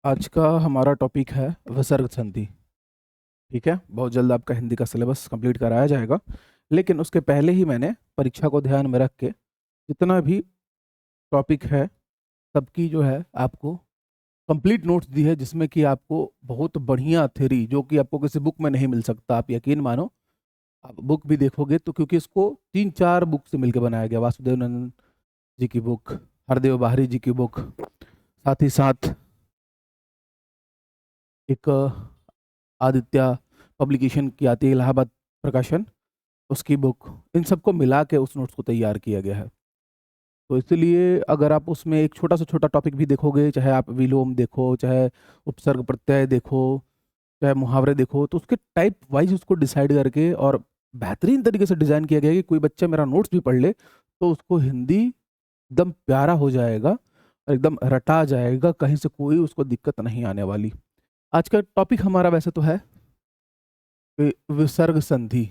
आज का हमारा टॉपिक है विसर्ग संधि। ठीक है, बहुत जल्द आपका हिंदी का सिलेबस कंप्लीट कराया जाएगा, लेकिन उसके पहले ही मैंने परीक्षा को ध्यान में रख के जितना भी टॉपिक है सबकी जो है आपको कंप्लीट नोट्स दी है, जिसमें कि आपको बहुत बढ़िया थ्योरी जो कि आपको किसी बुक में नहीं मिल सकता। आप यकीन मानो, आप बुक भी देखोगे तो, क्योंकि इसको 3-4 बुक से मिलकर बनाया गया। वासुदेव नंदन जी की बुक, हरदेव बाहरी जी की बुक, साथ ही साथ एक आदित्य पब्लिकेशन की आती है, इलाहाबाद प्रकाशन, उसकी बुक, इन सबको मिला के उस नोट्स को तैयार किया गया है। तो इसलिए अगर आप उसमें एक छोटा से छोटा टॉपिक भी देखोगे, चाहे आप विलोम देखो, चाहे उपसर्ग प्रत्यय देखो, चाहे मुहावरे देखो, तो उसके टाइप वाइज उसको डिसाइड करके और बेहतरीन तरीके से डिजाइन किया गया है कि कोई बच्चा मेरा नोट्स भी पढ़ ले तो उसको हिंदी एकदम प्यारा हो जाएगा और एकदम रटा जाएगा, कहीं से कोई उसको दिक्कत नहीं आने वाली। आज का टॉपिक हमारा वैसे तो है विसर्ग संधि।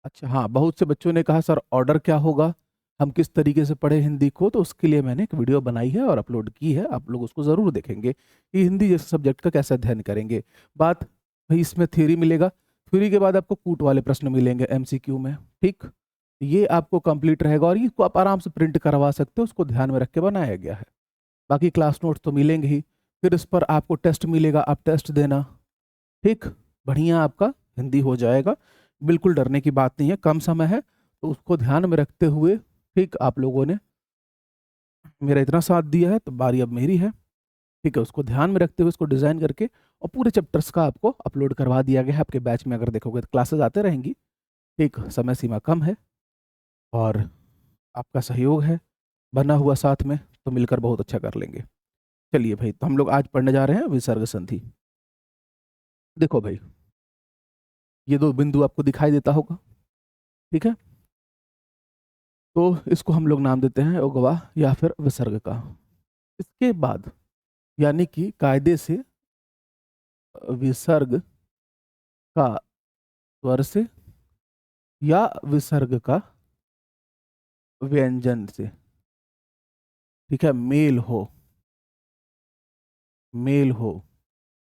अच्छा हाँ, बहुत से बच्चों ने कहा सर ऑर्डर क्या होगा, हम किस तरीके से पढ़े हिंदी को, तो उसके लिए मैंने एक वीडियो बनाई है और अपलोड की है। आप लोग उसको ज़रूर देखेंगे कि हिंदी जैसे सब्जेक्ट का कैसे अध्ययन करेंगे। बात भाई, इसमें थ्योरी मिलेगा, थ्योरी के बाद आपको कूट वाले प्रश्न मिलेंगे एमसीक्यू में। ठीक, ये आपको कंप्लीट रहेगा और इसको आप आराम से प्रिंट करवा सकते हो, उसको ध्यान में रख के बनाया गया है। बाकी क्लास नोट्स तो मिलेंगे ही, फिर इस पर आपको टेस्ट मिलेगा, आप टेस्ट देना। ठीक, बढ़िया आपका हिंदी हो जाएगा, बिल्कुल डरने की बात नहीं है, कम समय है तो उसको ध्यान में रखते हुए, ठीक, आप लोगों ने मेरा इतना साथ दिया है तो बारी अब मेरी है। ठीक है, उसको ध्यान में रखते हुए उसको डिज़ाइन करके और पूरे चैप्टर्स का आपको अपलोड करवा दिया गया है। आपके बैच में अगर देखोगे तो क्लासेस आते रहेंगी। ठीक, समय सीमा कम है और आपका सहयोग है बना हुआ साथ में, तो मिलकर बहुत अच्छा कर लेंगे। चलिए भाई, तो हम लोग आज पढ़ने जा रहे हैं विसर्ग संधि। देखो भाई, ये दो बिंदु आपको दिखाई देता होगा। ठीक है, तो इसको हम लोग नाम देते हैं उगवा या फिर विसर्ग का। इसके बाद यानी कि कायदे से विसर्ग का स्वर से या विसर्ग का व्यंजन से, ठीक है, मेल हो,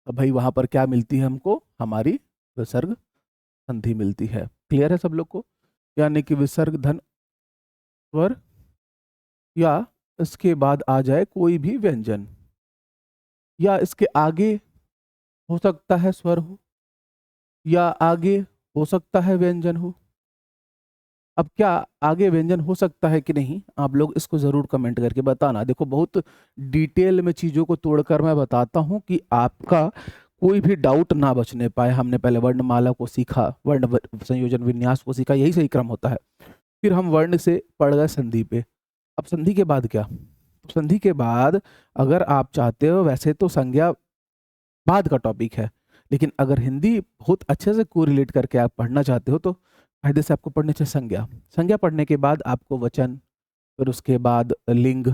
तो भाई वहां पर क्या मिलती है हमको, हमारी विसर्ग संधि मिलती है। क्लियर है सब लोग को? यानी कि विसर्ग धन स्वर या इसके बाद आ जाए कोई भी व्यंजन, या इसके आगे हो सकता है स्वर हो, या आगे हो सकता है व्यंजन हो। अब क्या आगे व्यंजन हो सकता है कि नहीं, आप लोग इसको जरूर कमेंट करके बताना। देखो, बहुत डिटेल में चीजों को तोड़कर मैं बताता हूं कि आपका कोई भी डाउट ना बचने पाए। हमने पहले वर्णमाला को सीखा, संयोजन विन्यास को सीखा, यही सही क्रम होता है। फिर हम वर्ण से पढ़ गए संधि पे। अब संधि के बाद क्या, तो संधि के बाद अगर आप चाहते हो, वैसे तो संज्ञा बाद का टॉपिक है, लेकिन अगर हिंदी बहुत अच्छे से कोरिलेट करके आप पढ़ना चाहते हो तो कायदे से आपको पढ़ने चाहिए संज्ञा। संज्ञा पढ़ने के बाद आपको वचन, फिर उसके बाद लिंग,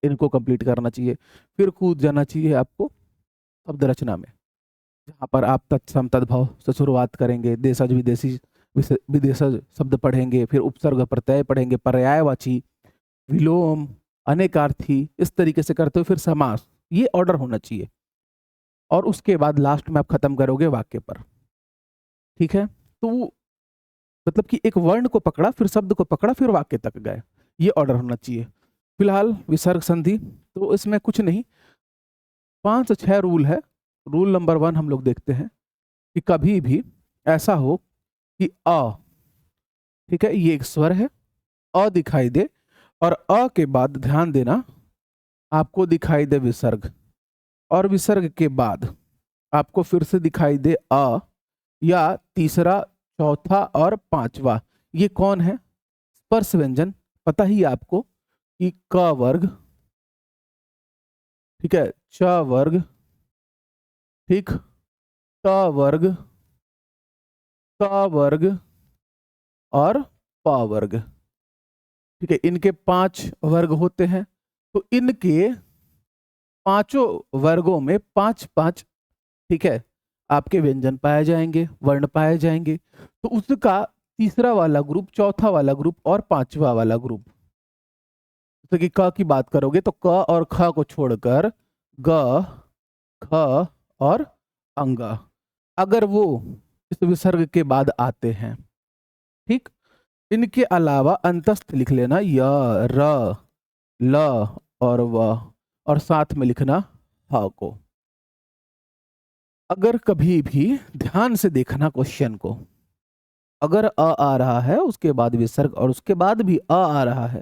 इनको कंप्लीट करना चाहिए। फिर कूद जाना चाहिए आपको शब्द रचना में, जहाँ पर आप तत्सम तद्भव से शुरुआत करेंगे, देशज विदेशी विदेशज शब्द पढ़ेंगे, फिर उपसर्ग प्रत्यय पढ़ेंगे, पर्यायवाची, विलोम, अनेकार्थी, इस तरीके से करते हुए फिर समास। ये ऑर्डर होना चाहिए और उसके बाद लास्ट में आप खत्म करोगे वाक्य पर। ठीक है, तो मतलब कि एक वर्ण को पकड़ा, फिर शब्द को पकड़ा, फिर वाक्य तक गए, ये ऑर्डर होना चाहिए। फिलहाल विसर्ग संधि तो इसमें कुछ नहीं, 5 से 6 रूल है। रूल नंबर 1 हम लोग देखते हैं कि कभी भी ऐसा हो कि अ, ठीक है, ये एक स्वर है, अ दिखाई दे और अ के बाद ध्यान देना आपको दिखाई दे विसर्ग, और विसर्ग के बाद आपको फिर से दिखाई दे अ, या तीसरा, चौथा और पांचवा। ये कौन है? स्पर्श व्यंजन। पता ही है आपको कि क वर्ग, ठीक है, च वर्ग, ठीक, ट वर्ग, क वर्ग और प वर्ग। ठीक है, इनके 5 वर्ग होते हैं, तो इनके पांचों वर्गों में 5-5, ठीक है, आपके व्यंजन पाए जाएंगे, वर्ण पाए जाएंगे। तो उसका तीसरा वाला ग्रुप, चौथा वाला ग्रुप और पांचवा वाला ग्रुप, जैसे कि क की बात करोगे तो क और ख को छोड़कर ग, ख और अंग, अगर वो इस विसर्ग के बाद आते हैं, ठीक, इनके अलावा अंतस्थ लिख लेना य, र, ल और व, और साथ में लिखना ह को। अगर कभी भी ध्यान से देखना क्वेश्चन को, अगर अ आ रहा है उसके बाद विसर्ग और उसके बाद भी अ आ रहा है,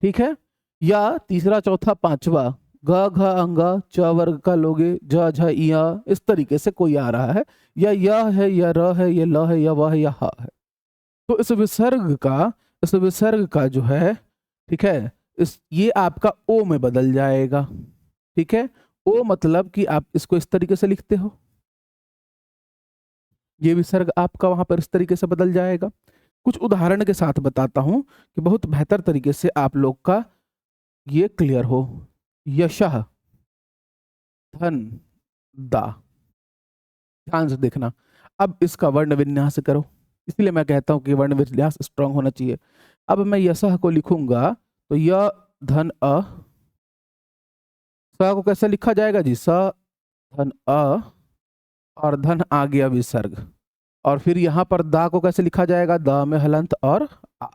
ठीक है, या तीसरा चौथा पांचवा ग घ अंग च वर्ग का लोगे ज झ इया, इस तरीके से कोई आ रहा है, या य है या र है या ल है या व है या ह है, तो इस विसर्ग का जो है, ठीक है, इस ये आपका ओ में बदल जाएगा। ठीक है, ओ मतलब कि आप इसको इस तरीके से लिखते हो, ये विसर्ग आपका वहां पर इस तरीके से बदल जाएगा। कुछ उदाहरण के साथ बताता हूं कि बहुत बेहतर तरीके से आप लोग का ये क्लियर हो। यशः, धन, दा, ध्यान से देखना। अब इसका वर्ण विन्यास करो, इसलिए मैं कहता हूं कि वर्ण विन्यास स्ट्रांग होना चाहिए। अब मैं यशः को लिखूंगा तो य धन अ, स को कैसे लिखा जाएगा जी, स धन अ और धन आ गया विसर्ग, और फिर यहां पर दा को कैसे लिखा जाएगा, द में हलंत और आ।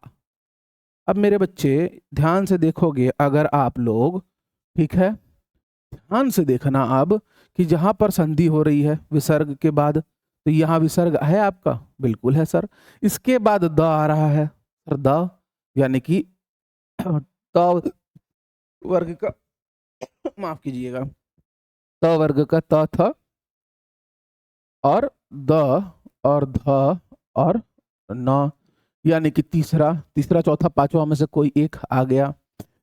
अब मेरे बच्चे ध्यान से देखोगे अगर आप लोग, ठीक है, ध्यान से देखना अब कि जहां पर संधि हो रही है विसर्ग के बाद, तो यहां विसर्ग है आपका, बिल्कुल है सर। इसके बाद द आ रहा है सर, द यानी कि त वर्ग का माफ कीजिएगा, त वर्ग का त था, और द और ध और न, यानी कि तीसरा तीसरा चौथा पांचवा में से कोई एक आ गया।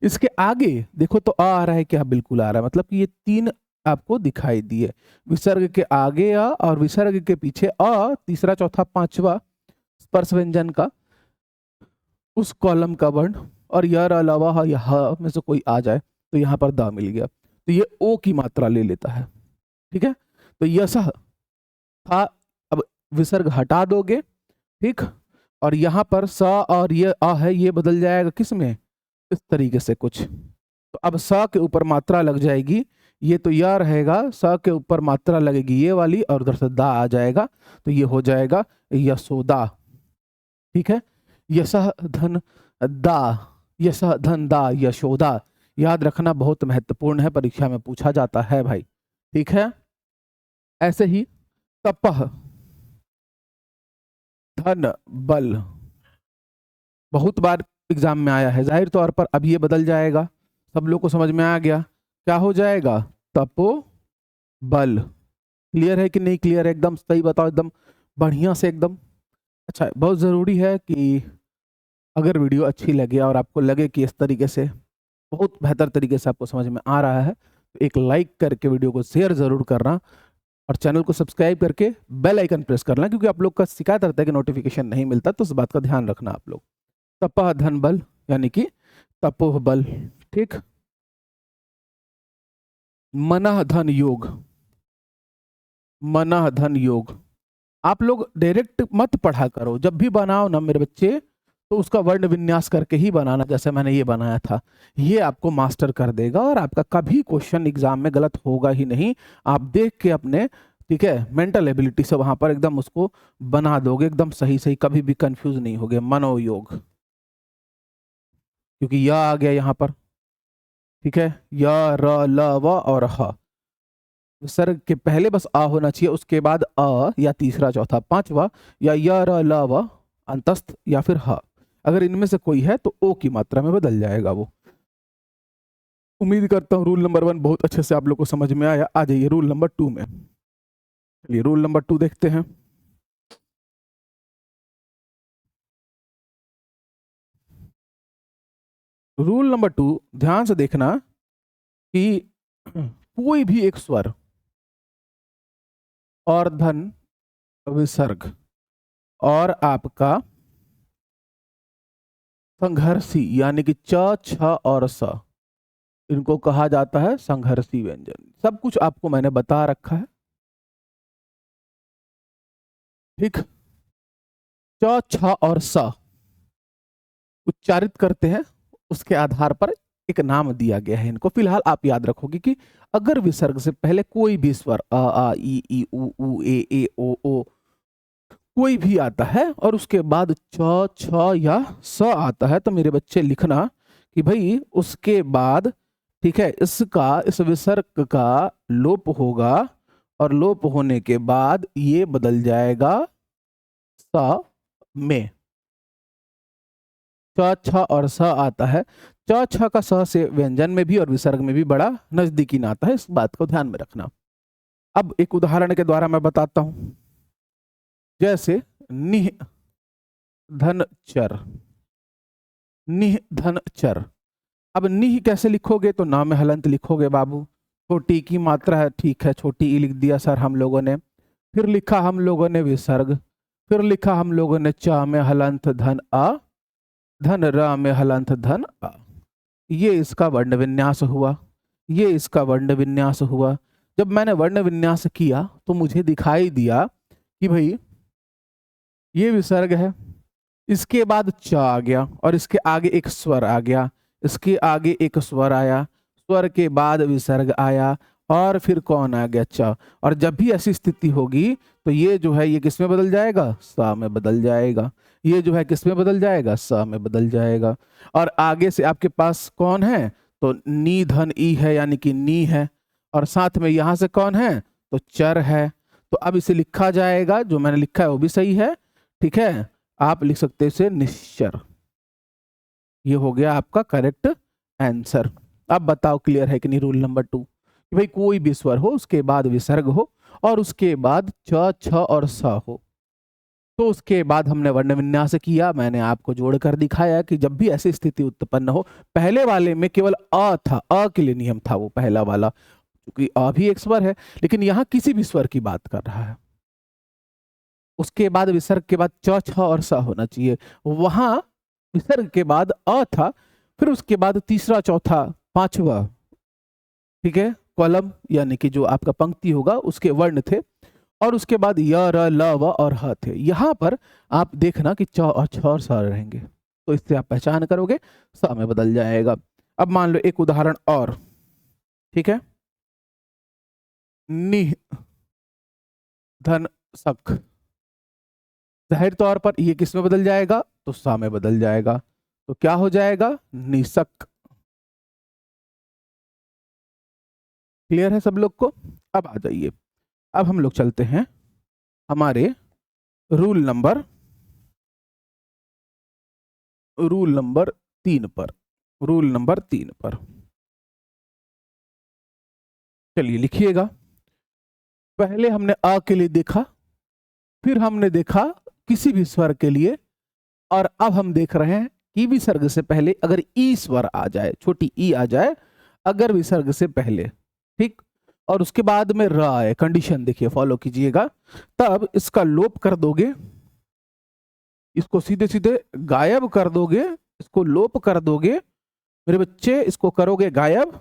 इसके आगे देखो तो आ रहा है क्या, बिल्कुल आ रहा है, मतलब कि ये तीन आपको दिखाई दिए, विसर्ग के आगे आ और विसर्ग के पीछे अ, तीसरा चौथा पांचवा स्पर्श व्यंजन का उस कॉलम का वर्ण, और यर अलावा ह या ह में से कोई आ जाए तो यहाँ पर द मिल गया, तो ये ओ की मात्रा ले लेता है। ठीक है, तो यशः था, अब विसर्ग हटा दोगे, ठीक, और यहाँ पर स और ये अ है, ये बदल जाएगा किस में, इस तरीके से कुछ, तो अब स के ऊपर मात्रा लग जाएगी, ये तो यह रहेगा, स के ऊपर मात्रा लगेगी ये वाली और उधर से दा आ जाएगा, तो ये हो जाएगा यशोदा। ठीक है, यशः धन दा, यशः धन दा यशोदा, याद रखना बहुत महत्वपूर्ण है, परीक्षा में पूछा जाता है भाई। ठीक है, ऐसे ही तपह, धन बल, बहुत बार एग्जाम में आया है, जाहिर तौर पर अब ये बदल जाएगा, सब लोग को समझ में आ गया, क्या हो जाएगा, तपो बल। क्लियर है कि नहीं क्लियर है, एकदम सही बताओ, एकदम बढ़िया से एकदम। अच्छा, बहुत ज़रूरी है कि अगर वीडियो अच्छी लगे और आपको लगे कि इस तरीके से बहुत बेहतर तरीके से आपको समझ में आ रहा है, तो एक लाइक करके वीडियो को शेयर ज़रूर करना, और चैनल को सब्सक्राइब करके बेल आइकन प्रेस करना, क्योंकि आप लोग का शिकायत रहता है कि नोटिफिकेशन नहीं मिलता, तो उस बात का ध्यान रखना आप लोग। तपह धन बल यानी कि तपोह बल। ठीक, मनः धन योग, मनः धन योग, आप लोग डायरेक्ट मत पढ़ा करो, जब भी बनाओ ना मेरे बच्चे, तो उसका वर्ण विन्यास करके ही बनाना, जैसे मैंने ये बनाया था, ये आपको मास्टर कर देगा, और आपका कभी क्वेश्चन एग्जाम में गलत होगा ही नहीं। आप देख के अपने, ठीक है, मेंटल एबिलिटी से वहां पर एकदम उसको बना दोगे, एकदम सही सही, कभी भी कंफ्यूज नहीं होगे। मनोयोग, क्योंकि यह आ गया यहाँ पर, ठीक है, य र ल व और ह, विसर्ग के पहले बस आ होना चाहिए, उसके बाद अ या तीसरा चौथा पांचवा, या य र ल व अंतस्थ, या फिर ह, अगर इनमें से कोई है तो ओ की मात्रा में बदल जाएगा वो। उम्मीद करता हूँ रूल नंबर 1 बहुत अच्छे से आप लोग को समझ में आया। आ जाइए रूल नंबर 2 में, चलिए रूल नंबर 2 देखते हैं। रूल नंबर 2, ध्यान से देखना कि कोई भी एक स्वर और धन विसर्ग और आपका संघर्षी, यानी कि च छ और स, इनको कहा जाता है संघर्षी व्यंजन। सब कुछ आपको मैंने बता रखा है। ठीक, च छ और स उच्चारित करते हैं, उसके आधार पर एक नाम दिया गया है इनको। फिलहाल आप याद रखोगे कि अगर विसर्ग से पहले कोई भी स्वर आ ई उ ए ओ कोई भी आता है और उसके बाद च छ या स आता है, तो मेरे बच्चे लिखना कि भाई उसके बाद, ठीक है, इस विसर्ग का लोप होगा और लोप होने के बाद ये बदल जाएगा स में। च छ और स आता है, च छ का स से व्यंजन में भी और विसर्ग में भी बड़ा नजदीकी नाता है, इस बात को ध्यान में रखना। अब एक उदाहरण के द्वारा मैं बताता हूं, जैसे निह धन चर, निह धन चर। अब निह कैसे लिखोगे, तो ना में हलंत लिखोगे बाबू, छोटी की मात्रा है, ठीक है, छोटी ई लिख दिया सर हम लोगों ने। फिर लिखा हम लोगों ने विसर्ग, फिर लिखा हम लोगों ने च में हलंत धन आ, धन र में हलंत धन आ। ये इसका वर्ण विन्यास हुआ, ये इसका वर्ण विन्यास हुआ। जब मैंने वर्ण विन्यास किया तो मुझे दिखाई दिया कि भाई ये विसर्ग है, इसके बाद च आ गया और इसके आगे एक स्वर आ गया, इसके आगे एक स्वर आया, स्वर के बाद विसर्ग आया और फिर कौन आ गया, च। और जब भी ऐसी स्थिति होगी तो ये जो है ये किस में बदल जाएगा, स में बदल जाएगा। ये जो है किस में बदल जाएगा, स में बदल जाएगा। और आगे से आपके पास कौन है, तो नी धन ई है, यानी कि नी है, और साथ में यहां से कौन है, तो चर है। तो अब इसे लिखा जाएगा, जो मैंने लिखा है वो भी सही है, ठीक है, आप लिख सकते हैं इसे निश्चर। ये हो गया आपका करेक्ट आंसर। अब बताओ क्लियर है कि नहीं रूल नंबर 2, कि भाई कोई भी स्वर हो उसके बाद विसर्ग हो और उसके बाद च छ और स हो, तो उसके बाद हमने वर्ण विन्यास किया। मैंने आपको जोड़कर दिखाया कि जब भी ऐसी स्थिति उत्पन्न हो, पहले वाले में केवल अ था, अ के लिए नियम था वो पहला वाला, क्योंकि अ भी एक स्वर है, लेकिन यहां किसी भी स्वर की बात कर रहा है। उसके बाद विसर्ग के बाद च छ और स होना चाहिए, वहां विसर्ग के बाद अ था, फिर उसके बाद तीसरा चौथा पांचवा, ठीक है, कॉलम यानी कि जो आपका पंक्ति होगा उसके वर्ण थे, और उसके बाद य र ल व और ह थे। यहां पर आप देखना कि च और छ और स रहेंगे, तो इससे आप पहचान करोगे, स में बदल जाएगा। अब मान लो एक उदाहरण और, ठीक है, निह धन सख, जाहिर तौर पर ये किस में बदल जाएगा, तो सा में बदल जाएगा, तो क्या हो जाएगा, निसक। क्लियर है सब लोग को। अब आ जाइए, अब हम लोग चलते हैं हमारे रूल नंबर 3 पर। रूल नंबर 3 पर चलिए लिखिएगा। पहले हमने अ के लिए देखा, फिर हमने देखा किसी भी स्वर के लिए, और अब हम देख रहे हैं कि विसर्ग से पहले अगर ई स्वर आ जाए, छोटी ई आ जाए अगर विसर्ग से पहले, ठीक, और उसके बाद में र आए, कंडीशन देखिए, फॉलो कीजिएगा, तब इसका लोप कर दोगे, इसको सीधे सीधे गायब कर दोगे, इसको लोप कर दोगे मेरे बच्चे, इसको करोगे गायब,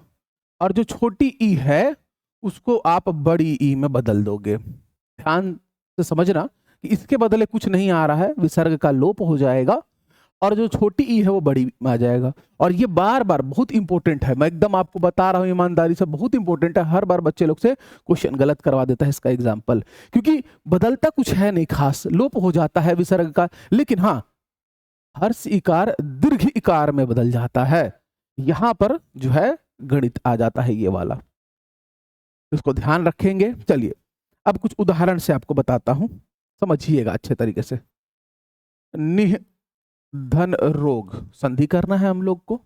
और जो छोटी ई है उसको आप बड़ी ई में बदल दोगे। ध्यान से समझना कि इसके बदले कुछ नहीं आ रहा है, विसर्ग का लोप हो जाएगा और जो छोटी ई है वो बड़ी में आ जाएगा। और ये बार बार बहुत इंपॉर्टेंट है, मैं एकदम आपको बता रहा हूं ईमानदारी से, बहुत इंपॉर्टेंट है, हर बार बच्चे लोग से क्वेश्चन गलत करवा देता है इसका एग्जाम्पल, क्योंकि बदलता कुछ है नहीं खास, लोप हो जाता है विसर्ग का, लेकिन हाँ हर्ष इकार दीर्घ इकार में बदल जाता है, यहां पर जो है गणित आ जाता है ये वाला, इसको ध्यान रखेंगे। चलिए अब कुछ उदाहरण से आपको बताता हूं, समझिएगा अच्छे तरीके से। निह धन रोग, संधि करना है हम लोग को।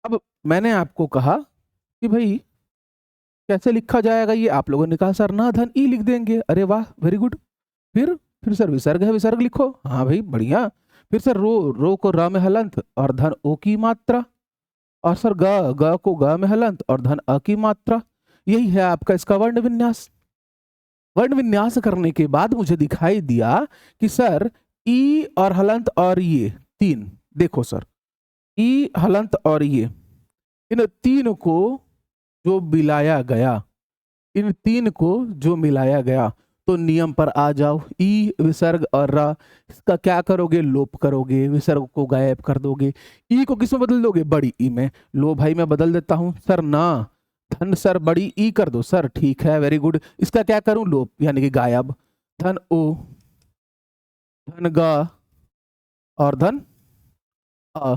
अब मैंने आपको कहा कि भाई कैसे लिखा जाएगा, ये आप लोगों ने कहा सर ना धन ई लिख देंगे, अरे वाह वेरी गुड। फिर सर विसर्ग है, विसर्ग लिखो, हाँ भाई बढ़िया। फिर सर रो को र में हलंत और धन ओ की मात्रा, और सर ग को ग में हलंत और धन अ की मात्रा, यही है आपका इसका वर्ण विन्यास। वर्ण विन्यास करने के बाद मुझे दिखाई दिया कि सर ई और हलंत और ये तीन, देखो सर ई हलंत और ये, इन तीन को जो मिलाया गया, इन तीन को जो मिलाया गया, तो नियम पर आ जाओ। ई विसर्ग और रा, इसका क्या करोगे? लोप करोगे, विसर्ग को गायब कर दोगे। ई को किस में बदल दोगे? बड़ी ई में। लो भाई मैं बदल देता हूं। सर ना, धन सर बड़ी ई कर दो सर। ठीक है, वेरी गुड। इसका क्या करूं? लोप यानी कि गायब। धन ओ, धन गा और धन अ।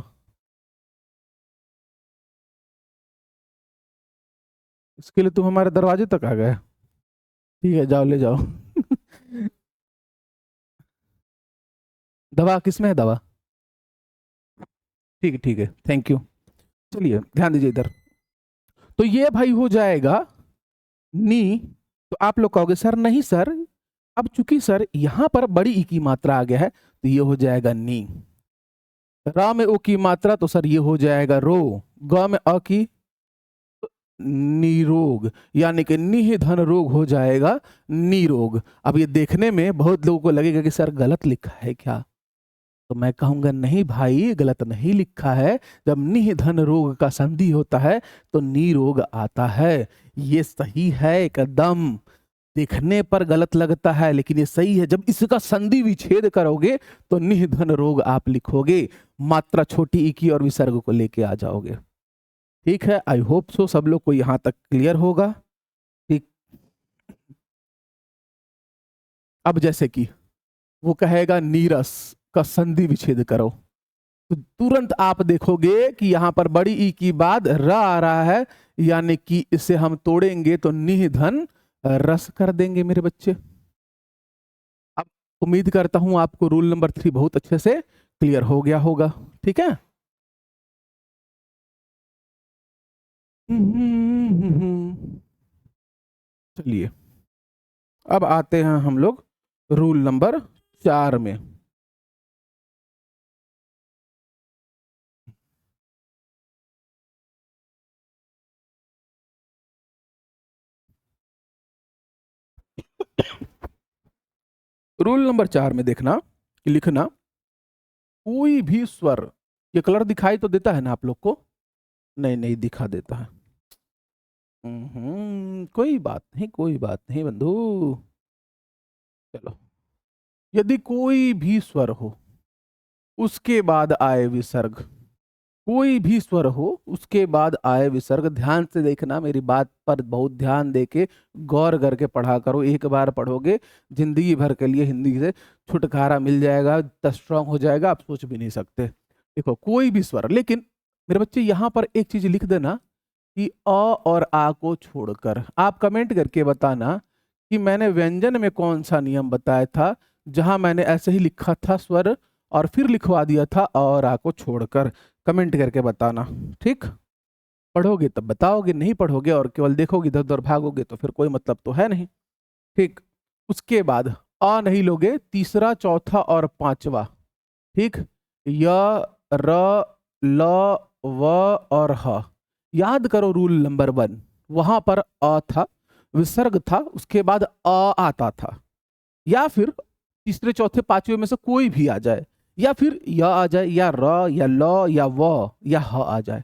इसके लिए तुम हमारे दरवाजे तक आ गए। ठीक है, जाओ ले जाओ। दवा किसमें है? दवा ठीक है, ठीक है, थैंक यू। चलिए ध्यान दीजिए इधर। तो ये भाई हो जाएगा नी। तो आप लोग कहोगे सर नहीं सर, अब चूंकि सर यहां पर बड़ी ई की मात्रा आ गया है तो ये हो जाएगा नी। रा में ओ की मात्रा तो सर ये हो जाएगा रो। ग में अ की निरोग, यानी कि निह धन रोग हो जाएगा निरोग। अब ये देखने में बहुत लोगों को लगेगा कि सर गलत लिखा है क्या, तो मैं कहूंगा नहीं भाई गलत नहीं लिखा है। जब निह धन रोग का संधि होता है तो निरोग आता है। ये सही है एकदम। देखने पर गलत लगता है लेकिन ये सही है। जब इसका संधि विच्छेद करोगे तो निह धन रोग आप लिखोगे, मात्रा छोटी ई की और विसर्ग को लेके आ जाओगे। ठीक है, आई होप सो सब लोग को यहां तक क्लियर होगा। ठीक, अब जैसे कि वो कहेगा नीरस का संधि विच्छेद करो, तो तुरंत आप देखोगे कि यहां पर बड़ी ई की बाद र आ रहा है, यानी कि इसे हम तोड़ेंगे तो निह धन रस कर देंगे मेरे बच्चे। अब उम्मीद करता हूं आपको रूल नंबर 3 बहुत अच्छे से क्लियर हो गया होगा। ठीक है, चलिए अब आते हैं हम लोग रूल नंबर 4 में। रूल नंबर 4 में देखना कि लिखना कोई भी स्वर, ये कलर दिखाई तो देता है ना आप लोग को? नहीं नहीं दिखा देता है। कोई बात नहीं, कोई बात नहीं बंधु। चलो, यदि कोई भी स्वर हो उसके बाद आए विसर्ग, कोई भी स्वर हो उसके बाद आए विसर्ग, ध्यान से देखना, मेरी बात पर बहुत ध्यान देके गौर करके पढ़ा करो। एक बार पढ़ोगे जिंदगी भर के लिए हिंदी से छुटकारा मिल जाएगा, इतना स्ट्रांग हो जाएगा आप सोच भी नहीं सकते। देखो कोई भी स्वर, लेकिन मेरे बच्चे यहां पर एक चीज लिख देना कि अ और आ को छोड़कर आप कमेंट करके बताना कि मैंने व्यंजन में कौन सा नियम बताया था जहां मैंने ऐसे ही लिखा था स्वर और फिर लिखवा दिया था अ और आ को छोड़कर। कमेंट करके बताना। ठीक, पढ़ोगे तब बताओगे, नहीं पढ़ोगे और केवल देखोगे इधर उधर भागोगे तो फिर कोई मतलब तो है नहीं। ठीक, उसके बाद आ नहीं लोगे, तीसरा चौथा और पांचवा। ठीक, य र ल व और ह। याद करो रूल नंबर 1, वहां पर अ था, विसर्ग था, उसके बाद अ आता था, या फिर तीसरे चौथे पांचवे में से कोई भी आ जाए, या फिर य आ जाए या र या ल या व या ह आ जाए।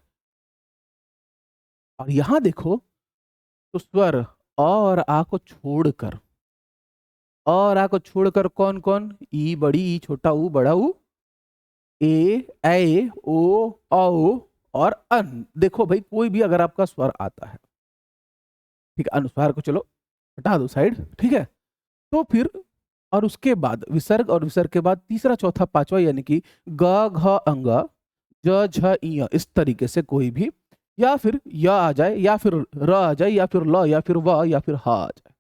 और यहां देखो तो स्वर अ और आ को छोड़कर, अ और आ को छोड़कर कौन कौन? ई बड़ी ई छोटा ऊ बड़ा ऊ, ए ओ औ और अन। देखो भाई कोई भी अगर आपका स्वर आता है, ठीक है, अनुस्वार को चलो हटा दो साइड, ठीक है, तो फिर और उसके बाद विसर्ग और विसर्ग के बाद तीसरा चौथा पांचवा, यानी कि ग घ अंग ज झ इय, इस तरीके से कोई भी, या फिर य आ जाए या फिर र आ जाए या फिर ल या फिर व या फिर ह आ जाए।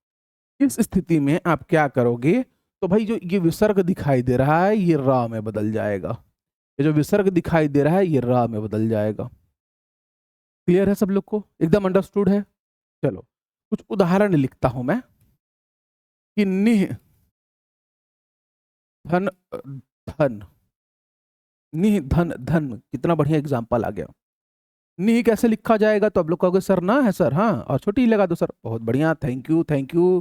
इस स्थिति में आप क्या करोगे? तो भाई जो ये विसर्ग दिखाई दे रहा है ये र में बदल जाएगा, ये जो विसर्ग दिखाई दे रहा है ये र में बदल जाएगा। क्लियर है सब लोग को? एकदम अंडरस्टूड है? चलो कुछ उदाहरण लिखता हूं मैं कि निह धन धन, निह धन धन, कितना बढ़िया एग्जाम्पल आ गया। निह कैसे लिखा जाएगा? तो आप लोग कहोगे सर ना है सर, हाँ, और छोटी ही लगा दो सर। बहुत बढ़िया, थैंक यू थैंक यू,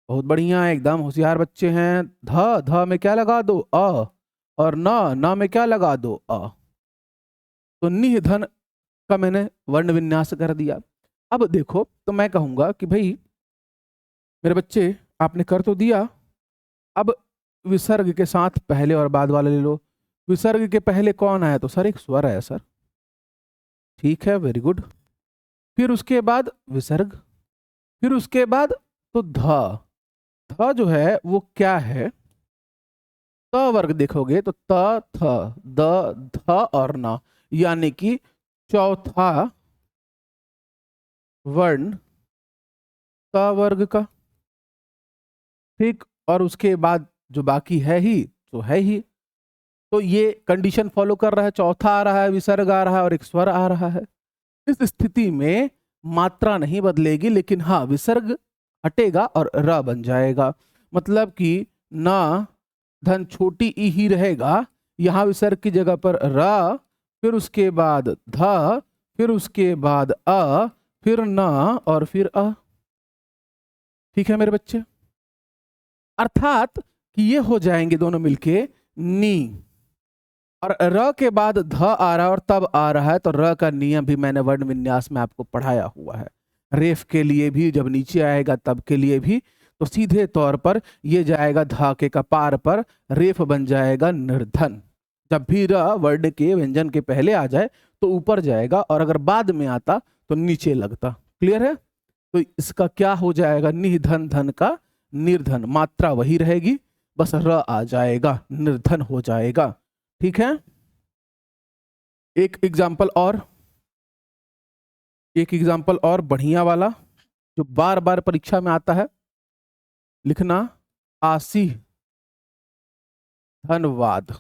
बहुत बढ़िया, एकदम होशियार बच्चे हैं। ध में क्या लगा दो? अ, और ना में क्या लगा दो? अ। तो निह धन का मैंने वर्ण विन्यास कर दिया। अब देखो तो मैं कहूंगा कि भाई मेरे बच्चे आपने कर तो दिया। अब विसर्ग के साथ पहले और बाद वाला ले लो। विसर्ग के पहले कौन आया? तो सर एक स्वर आया सर। ठीक है, वेरी गुड। फिर उसके बाद विसर्ग, फिर उसके बाद तो ध जो है वो क्या है? त वर्ग देखोगे तो त, थ, द, ध और न, यानी कि चौथा वर्ण त वर्ग का। ठीक, और उसके बाद जो बाकी है ही तो है ही। तो ये कंडीशन फॉलो कर रहा है, चौथा आ रहा है, विसर्ग आ रहा है और एक स्वर आ रहा है। इस स्थिति में मात्रा नहीं बदलेगी, लेकिन हाँ विसर्ग हटेगा और र बन जाएगा। मतलब कि न धन छोटी ई ही रहेगा, यहां विसर्ग की जगह पर र, फिर उसके बाद ध, फिर उसके बाद अ, फिर न और फिर अ। ठीक है मेरे बच्चे, अर्थात कि ये हो जाएंगे दोनों मिलके नी, और र के बाद ध आ रहा है और तब आ रहा है, तो र का नियम भी मैंने वर्ण विन्यास में आपको पढ़ाया हुआ है। रेफ के लिए भी जब नीचे आएगा तब के लिए भी, तो सीधे तौर पर ये जाएगा धा के कपार पर, रेफ बन जाएगा निर्धन। जब भी र वर्ण के व्यंजन के पहले आ जाए तो ऊपर जाएगा, और अगर बाद में आता तो नीचे लगता। क्लियर है? तो इसका क्या हो जाएगा? निधन धन का निर्धन, मात्रा वही रहेगी, बस र आ जाएगा, निर्धन हो जाएगा। ठीक है, एक एग्जाम्पल और, एक एग्जाम्पल और बढ़िया वाला जो बार बार परीक्षा में आता है, लिखना आसी धनवाद।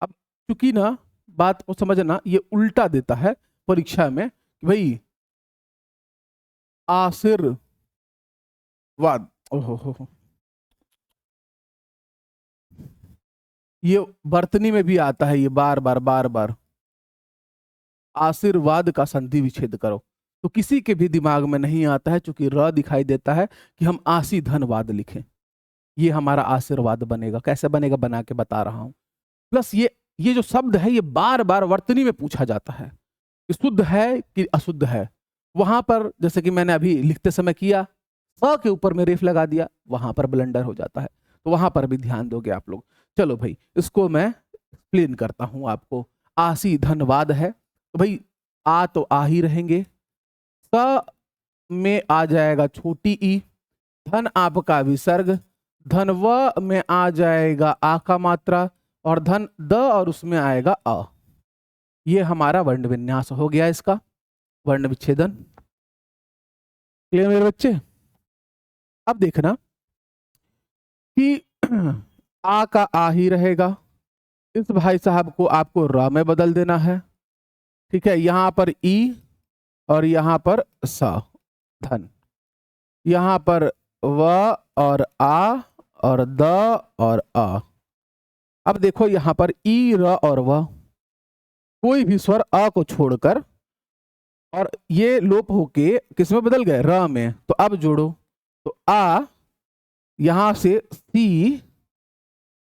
अब चूंकि ना बात को समझना, ये उल्टा देता है परीक्षा में कि भाई आशीर्वाद, ओहो, ये वर्तनी में भी आता है, ये बार बार बार बार आशीर्वाद का संधि विच्छेद करो। तो किसी के भी दिमाग में नहीं आता है, चूंकि र दिखाई देता है, कि हम आशी धनवाद लिखें। ये हमारा आशीर्वाद बनेगा। कैसे बनेगा बना के बता रहा हूं। प्लस ये जो शब्द है ये बार बार वर्तनी में पूछा जाता है कि शुद्ध है कि अशुद्ध है। वहां पर जैसे कि मैंने अभी लिखते समय किया, स के ऊपर में रेफ लगा दिया, वहां पर ब्लंडर हो जाता है। तो वहां पर भी ध्यान दोगे आप लोग। चलो भाई, इसको मैं एक्सप्लेन करता हूं आपको। आशी धनवाद है, तो भाई आ तो आ ही रहेंगे, स में आ जाएगा छोटी ई, धन आपका विसर्ग, धन व में आ जाएगा आ का मात्रा, और धन द और उसमें आएगा अ। ये हमारा वर्ण विन्यास हो गया, इसका वर्ण विच्छेदन। क्लियर मेरे बच्चे? अब देखना कि आ का आ ही रहेगा, इस भाई साहब को आपको र में बदल देना है। ठीक है, यहां पर ई और यहां पर स धन, यहां पर व और आ और द और अ। अब देखो यहां पर ई र और व, कोई भी स्वर अ को छोड़कर, और ये लोप होके किस में बदल गए? र में। तो अब जोड़ो, तो आ, यहां से सी,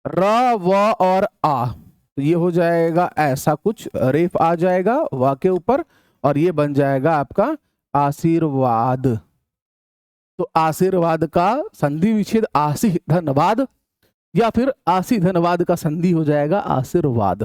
र व और आ, तो ये हो जाएगा ऐसा कुछ, रेफ आ जाएगा वा के ऊपर, और ये बन जाएगा आपका आशीर्वाद। तो आशीर्वाद का संधि विच्छेद आशी धनवाद, या फिर आशी धनवाद का संधि हो जाएगा आशीर्वाद।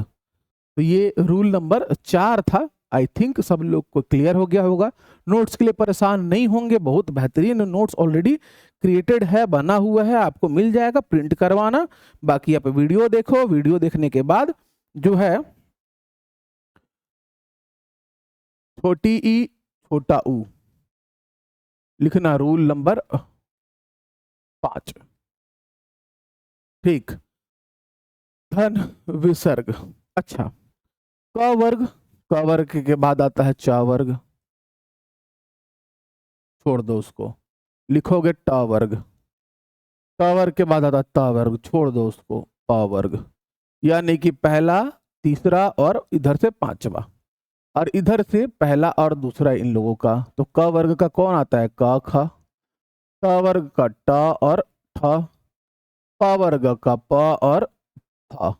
तो ये रूल नंबर 4 था। आई थिंक सब लोग को क्लियर हो गया होगा। नोट्स के लिए परेशान नहीं होंगे, बहुत बेहतरीन नोट्स ऑलरेडी क्रिएटेड है, बना हुआ है, आपको मिल जाएगा, प्रिंट करवाना। बाकी आप वीडियो देखो, वीडियो देखने के बाद जो है छोटी ई छोटा ऊ लिखना, रूल नंबर 5। ठीक, धन विसर्ग। अच्छा, क वर्ग, क वर्ग के बाद आता है च वर्ग, छोड़ दो उसको, लिखोगे ट वर्ग, ट वर्ग के बाद आता है त वर्ग, छोड़ दो उसको, प वर्ग। यानी कि पहला, तीसरा और इधर से पांचवा, और इधर से पहला और दूसरा इन लोगों का। तो क वर्ग का कौन आता है? क ख, त वर्ग का ट और ठ, प वर्ग का प और थ।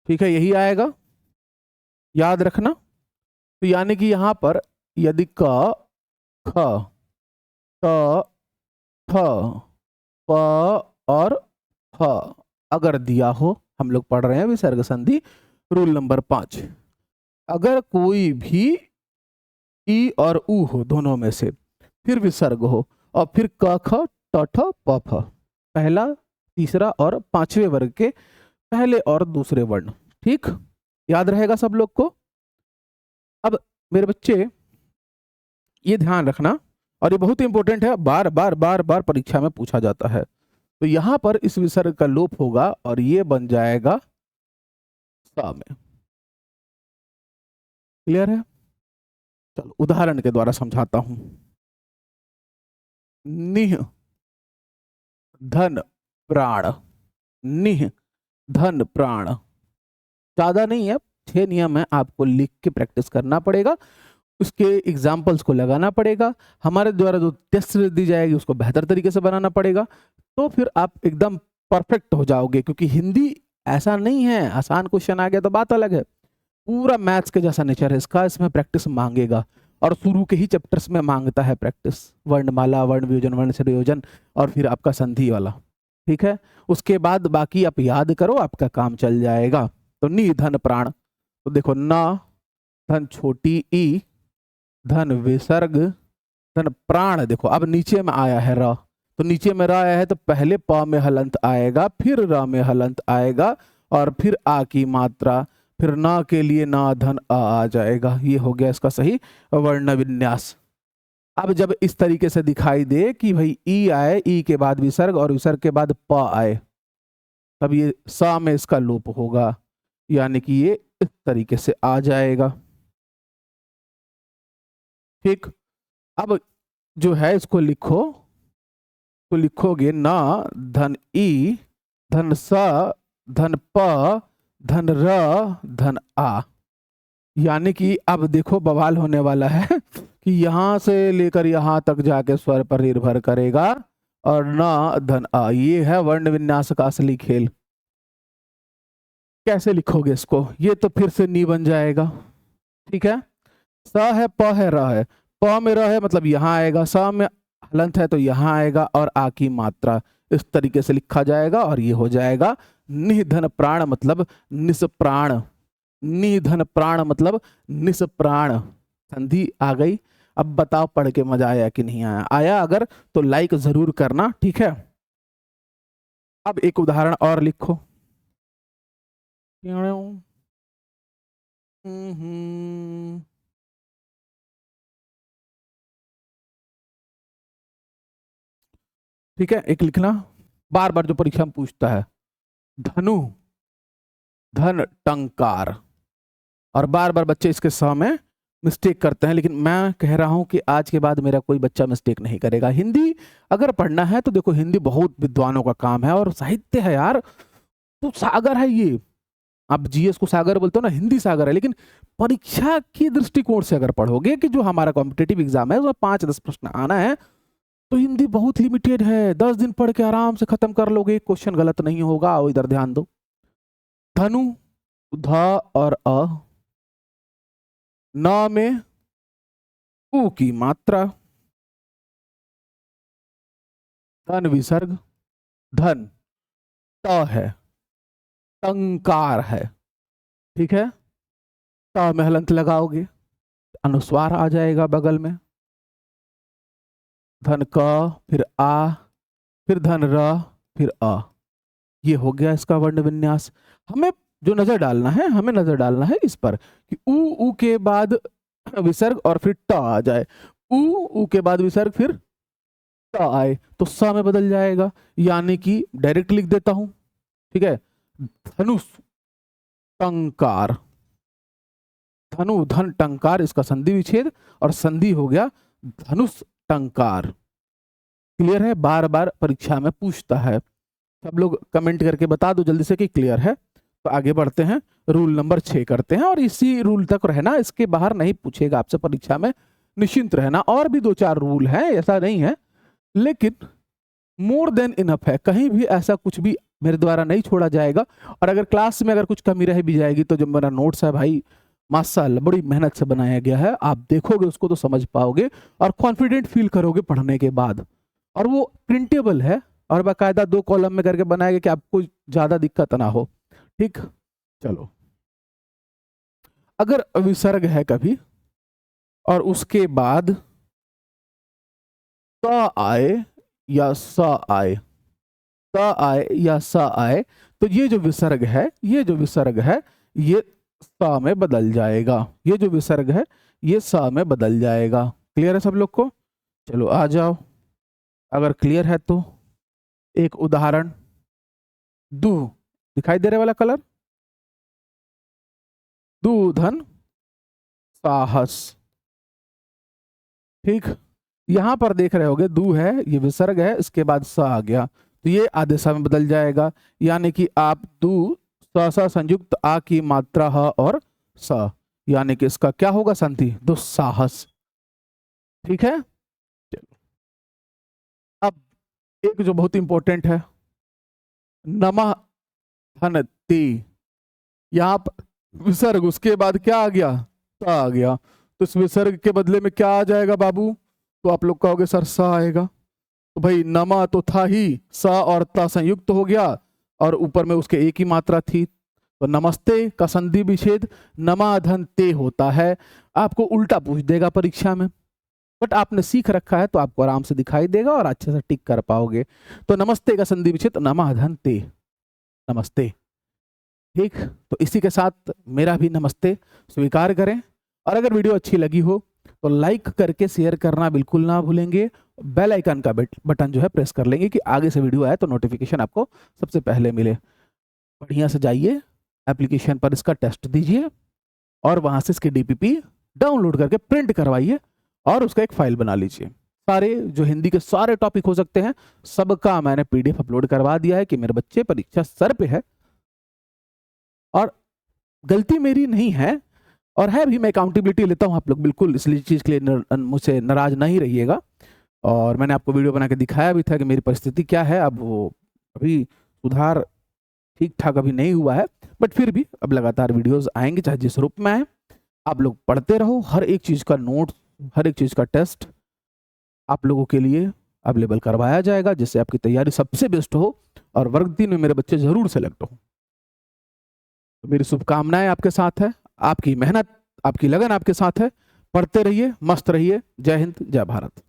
ठीक है, यही आएगा, याद रखना। तो यानी कि यहां पर यदि क, ख, त, थ, प और फ अगर दिया हो, हम लोग पढ़ रहे हैं विसर्ग संधि रूल नंबर 5। अगर कोई भी ई और ऊ हो दोनों में से, फिर विसर्ग हो और फिर क ख ट ठ प फ, पहला तीसरा और पांचवें वर्ग के पहले और दूसरे वर्ण। ठीक, याद रहेगा सब लोग को। अब मेरे बच्चे ये ध्यान रखना, और ये बहुत इंपॉर्टेंट है, बार बार बार बार परीक्षा में पूछा जाता है। तो यहां पर इस विसर्ग का लोप होगा और ये बन जाएगा सा में। क्लियर है? चलो उदाहरण के द्वारा समझाता हूं। निह धन प्राण, निह धन प्राण, ज्यादा नहीं है, 6 नियम है, आपको लिख के प्रैक्टिस करना पड़ेगा, उसके एग्जाम्पल्स को लगाना पड़ेगा, हमारे द्वारा जो टेस्ट दी जाएगी उसको बेहतर तरीके से बनाना पड़ेगा, तो फिर आप एकदम परफेक्ट हो जाओगे। क्योंकि हिंदी ऐसा नहीं है आसान क्वेश्चन आ गया तो बात अलग है, पूरा मैथ्स के जैसा नेचर है इसका, इसमें प्रैक्टिस मांगेगा और शुरू के ही चैप्टर्स में मांगता है प्रैक्टिस, वर्णमाला, वर्ण वियोजन, वर्ण संयोजन और फिर आपका संधि वाला। ठीक है, उसके बाद बाकी आप याद करो, आपका काम चल जाएगा। तो नि धन प्राण, तो देखो न धन छोटी ई, धन विसर्ग, धन प्राण, देखो अब नीचे में आया है र, तो नीचे में र आया है तो पहले प में हलंत आएगा, फिर र में हलंत आएगा और फिर आ की मात्रा, फिर न के लिए न धन आ जाएगा। ये हो गया इसका सही वर्ण विन्यास। अब जब इस तरीके से दिखाई दे कि भाई ई आए, ई के बाद विसर्ग और विसर्ग के बाद प आए, तब ये सा में इसका लोप होगा, यानी कि ये इस तरीके से आ जाएगा। ठीक, अब जो है इसको लिखो, तो लिखोगे ना धन ई, धन सा, धन प, धन र, धन आ, यानी कि अब देखो बवाल होने वाला है कि यहां से लेकर यहां तक जाके स्वर पर निर्भर करेगा और ना धन आ, ये है वर्ण विन्यास का असली खेल। कैसे लिखोगे इसको, ये तो फिर से नी बन जाएगा। ठीक है, स है, प है, र है, प में र है मतलब यहां आएगा, स में हलंत है तो यहां आएगा और आ की मात्रा, इस तरीके से लिखा जाएगा और ये हो जाएगा निधन प्राण मतलब निष्प्राण, निधन प्राण मतलब निष्प्राण। संधि आ गई। अब बताओ पढ़ के मजा आया कि नहीं आया? आया अगर तो लाइक जरूर करना। ठीक है, अब एक उदाहरण और लिखो। ठीक है, एक लिखना, बार बार जो परीक्षा में पूछता है, धनु धन टंकार, और बार बार बच्चे इसके समय मिस्टेक करते हैं, लेकिन मैं कह रहा हूं कि आज के बाद मेरा कोई बच्चा मिस्टेक नहीं करेगा। हिंदी अगर पढ़ना है तो देखो, हिंदी बहुत विद्वानों का काम है और साहित्य है यार, तो सागर है ये। आप जीएस को सागर बोलते हो ना, हिंदी सागर है, लेकिन परीक्षा की दृष्टिकोण से अगर पढ़ोगे कि जो हमारा कॉम्पिटेटिव एग्जाम है उसमें 5-10 प्रश्न आना है, तो हिंदी बहुत लिमिटेड है, 10 दिन पढ़ के आराम से खत्म कर लोगे, एक क्वेश्चन गलत नहीं होगा। आओ इधर ध्यान दो, धनु ध और अ, न में उ की मात्रा, धन विसर्ग, धन त है, टंकार है। ठीक है, त में हलंत लगाओगे, अनुस्वार आ जाएगा बगल में, धन क, फिर आ, फिर धन र, फिर अ, ये हो गया इसका वर्ण विन्यास। हमें जो नजर डालना है, हमें नजर डालना है इस पर कि उ के बाद विसर्ग और फिर ट आ जाए, उ के बाद विसर्ग फिर ट आए तो स में बदल जाएगा, यानी कि डायरेक्ट लिख देता हूं। ठीक है, धनुष टंकार, धनु धन टंकार, इसका संधि विच्छेद और संधि हो गया धनुष टंकार। क्लियर है? बार बार परीक्षा में पूछता है, सब लोग कमेंट करके बता दो जल्दी से कि क्लियर है। तो आगे बढ़ते हैं, रूल नंबर 6 करते हैं, और इसी रूल तक रहना, इसके बाहर नहीं पूछेगा आपसे परीक्षा में, निश्चिंत रहना। और भी 2-4 रूल हैं, ऐसा नहीं है, लेकिन मोर देन इनफ है, कहीं भी ऐसा कुछ भी मेरे द्वारा नहीं छोड़ा जाएगा। और अगर क्लास में अगर कुछ कमी रह भी जाएगी तो जो मेरा नोट्स है भाई माशाल्लाह बड़ी मेहनत से बनाया गया है, आप देखोगे उसको तो समझ पाओगे और कॉन्फिडेंट फील करोगे पढ़ने के बाद। और वो प्रिंटेबल है और बाकायदा 2 कॉलम में करके बनाया गया कि आपको ज्यादा दिक्कत ना हो। ठीक, चलो अगर विसर्ग है कभी और उसके बाद त आए या स आए, त आए या स आए, तो ये जो विसर्ग है, ये जो विसर्ग है ये स में बदल जाएगा। ये जो विसर्ग है ये स में बदल जाएगा। क्लियर है सब लोग को? चलो आ जाओ, अगर क्लियर है तो एक उदाहरण, दू दिखाई दे रहे वाला कलर, दूधन साहस। ठीक, यहां पर देख रहे होगे दू है, ये विसर्ग है, इसके बाद स आ गया तो ये आदेशा में बदल जाएगा। यानी कि आप दू स संयुक्त आ की मात्रा ह और स, यानी कि इसका क्या होगा संधि? दुस्साहस। ठीक है, अब एक जो बहुत इंपॉर्टेंट है, नमः हनति, यहां पर विसर्ग, उसके बाद क्या आ गया? स आ गया। तो इस विसर्ग के बदले में क्या आ जाएगा बाबू? तो आप लोग कहोगे सर स आएगा। तो भाई नमा तो था ही, स और त संयुक्त हो गया और ऊपर में उसके एक ही मात्रा थी, तो नमस्ते का संधि विच्छेद नमाधन ते होता है। आपको उल्टा पूछ देगा परीक्षा में, बट आपने सीख रखा है तो आपको आराम से दिखाई देगा और अच्छे से टिक कर पाओगे। तो नमस्ते का संधि विच्छेद नमाधन ते, नमस्ते। ठीक, तो इसी के साथ मेरा भी नमस्ते स्वीकार करें, और अगर वीडियो अच्छी लगी हो तो लाइक करके शेयर करना बिल्कुल ना भूलेंगे। बेल आइकन का बटन जो है प्रेस कर लेंगे कि आगे से वीडियो आए तो नोटिफिकेशन आपको सबसे पहले मिले। बढ़िया से जाइए एप्लीकेशन पर, इसका टेस्ट दीजिए और वहां से इसकी डीपीपी डाउनलोड करके प्रिंट करवाइए और उसका एक फाइल बना लीजिए। सारे जो हिंदी के सारे टॉपिक हो सकते हैं सबका मैंने पीडीएफ अपलोड करवा दिया है कि मेरे बच्चे परीक्षा सर पे है, और गलती मेरी नहीं है, और है भी, मैं अकाउंटेबिलिटी लेता हूं। आप लोग बिल्कुल इसलिए चीज के लिए मुझसे नाराज नहीं रहिएगा। और मैंने आपको वीडियो बना के दिखाया भी था कि मेरी परिस्थिति क्या है। अब वो अभी सुधार ठीक ठाक अभी नहीं हुआ है, बट फिर भी अब लगातार वीडियोस आएंगे चाहे जिस रूप में आए। आप लोग पढ़ते रहो, हर एक चीज का नोट, हर एक चीज का टेस्ट आप लोगों के लिए अवेलेबल करवाया जाएगा, जिससे आपकी तैयारी सबसे बेस्ट हो और वर्ग 3 में मेरे बच्चे जरूर सेलेक्ट हो। तो मेरी शुभकामनाएं आपके साथ है, आपकी मेहनत, आपकी लगन आपके साथ है। पढ़ते रहिए, मस्त रहिए। जय हिंद, जय भारत।